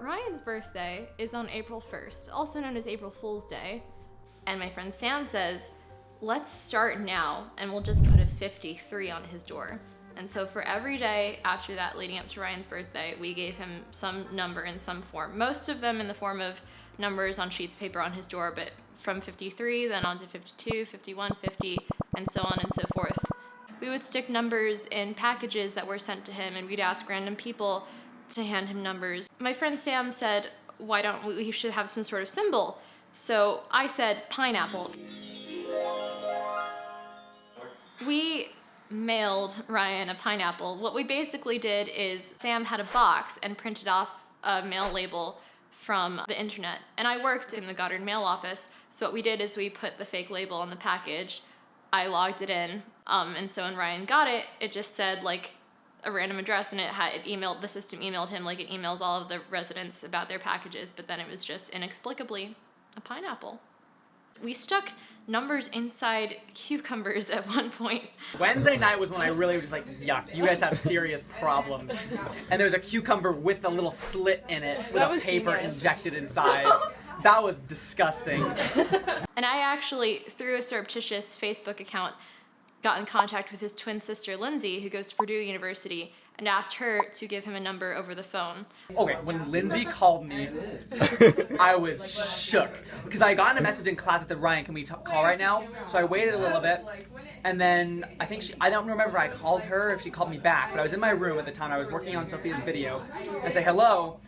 Ryan's birthday is on April 1st, also known as April Fool's Day. And my friend Sam says, let's start now and we'll just put a 53 on his door. And so for every day after that leading up to Ryan's birthday, we gave him some number in some form. Most of them in the form of numbers on sheets of paper on his door, but from 53, then on to 52, 51, 50, and so on and so forth. We would stick numbers in packages that were sent to him, and we'd ask random people to hand him numbers. My friend Sam said, why don't we should have some sort of symbol? So I said pineapple. We mailed Ryan a pineapple. What we basically did is Sam had a box and printed off a mail label from the internet. And I worked in the Goddard mail office, so what we did is we put the fake label on the package. I logged it in, and so when Ryan got it, it just said like a random address, and the system emailed him like it emails all of the residents about their packages, but then it was just inexplicably a pineapple. We stuck numbers inside cucumbers at one point. Wednesday night was when I really was just like, yuck, you guys have serious problems. And there was a cucumber with a little slit in it with a paper injected inside. That was disgusting. And I actually, through a surreptitious Facebook account, got in contact with his twin sister, Lindsay, who goes to Purdue University, and asked her to give him a number over the phone. Okay, when Lindsay called me, I was shook. Because I got in a message in class that said, Ryan, can we call right now? So I waited a little bit, and then I don't remember if I called her or if she called me back, but I was in my room at the time. I was working on Sophia's video. I say, hello.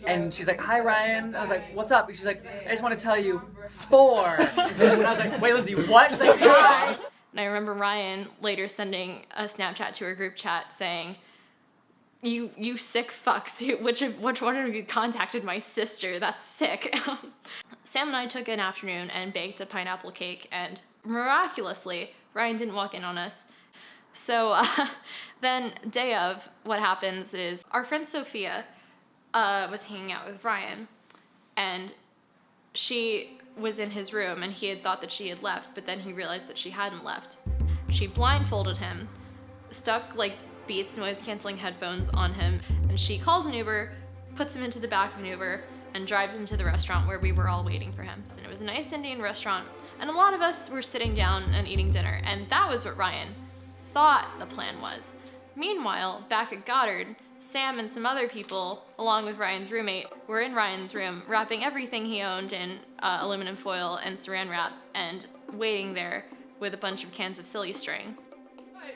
And she's like, hi, Ryan. I was like, what's up? And she's like, I just want to tell you, 4. And I was like, wait, Lindsay, what? She's like, hi. And I remember Ryan later sending a Snapchat to her group chat saying, you sick fucks, which one of you contacted my sister? That's sick. Sam and I took an afternoon and baked a pineapple cake, and miraculously, Ryan didn't walk in on us. So then day of, what happens is our friend Sophia was hanging out with Ryan, and she was in his room, and he had thought that she had left, but then he realized that she hadn't left. She blindfolded him, stuck like Beats noise-canceling headphones on him, and she calls an Uber, puts him into the back of an Uber, and drives him to the restaurant where we were all waiting for him. And it was a nice Indian restaurant, and a lot of us were sitting down and eating dinner, and that was what Ryan thought the plan was. Meanwhile, back at Goddard, Sam and some other people, along with Ryan's roommate, were in Ryan's room, wrapping everything he owned in aluminum foil and saran wrap, and waiting there with a bunch of cans of silly string.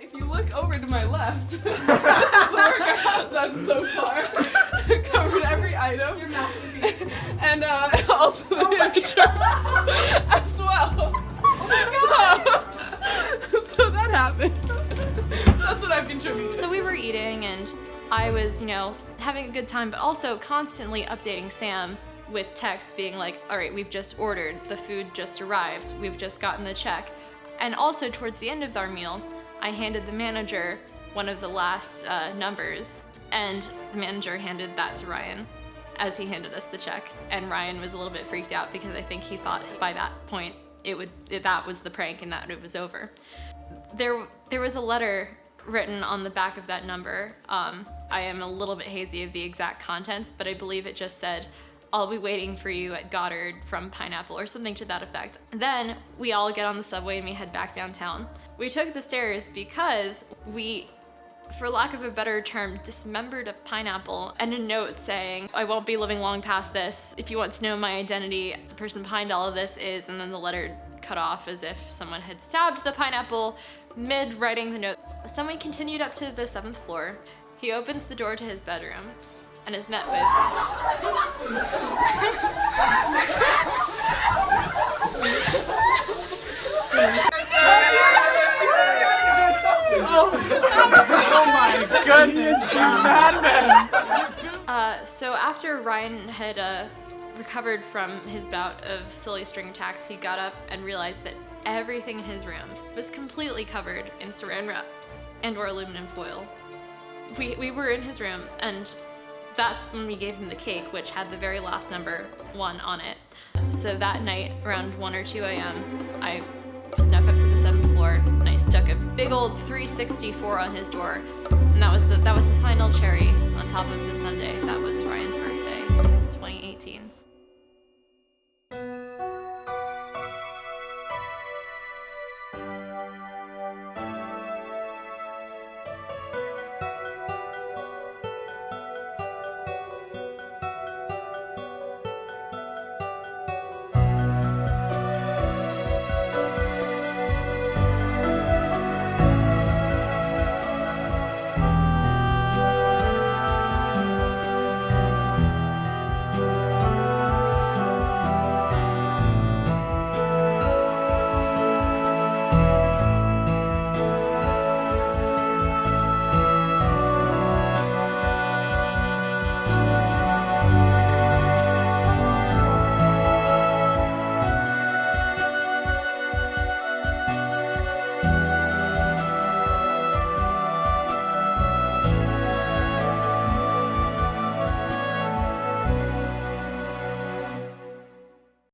If you look over to my left, this is the work I have done so far. Covered every item. Your masterpiece. And also the pictures as well. So that happened. That's what I've contributed. So we were eating, and I was, having a good time, but also constantly updating Sam with texts being like, all right, we've just ordered, the food just arrived, we've just gotten the check. And also towards the end of our meal, I handed the manager one of the last numbers, and the manager handed that to Ryan as he handed us the check. And Ryan was a little bit freaked out because I think he thought by that point that was the prank and that it was over. There was a letter written on the back of that number. I am a little bit hazy of the exact contents, but I believe it just said, I'll be waiting for you at Goddard from Pineapple, or something to that effect. Then we all get on the subway and we head back downtown. We took the stairs because we, for lack of a better term, dismembered a pineapple and a note saying, I won't be living long past this. If you want to know my identity, the person behind all of this is, and then the letter cut off as if someone had stabbed the pineapple mid-writing the note. Then we continued up to the 7th floor. He opens the door to his bedroom and is met with Oh my goodness, you madman! So after Ryan had recovered from his bout of silly string attacks, he got up and realized that everything in his room was completely covered in saran wrap and or aluminum foil. We were in his room, and that's when we gave him the cake, which had the very last number 1 on it. So that night, around 1 or 2 a.m., I snuck up to the 7th floor and I stuck a big old 364 on his door, and that was the final cherry on top of the sundae. That was Ryan's birthday. 2018.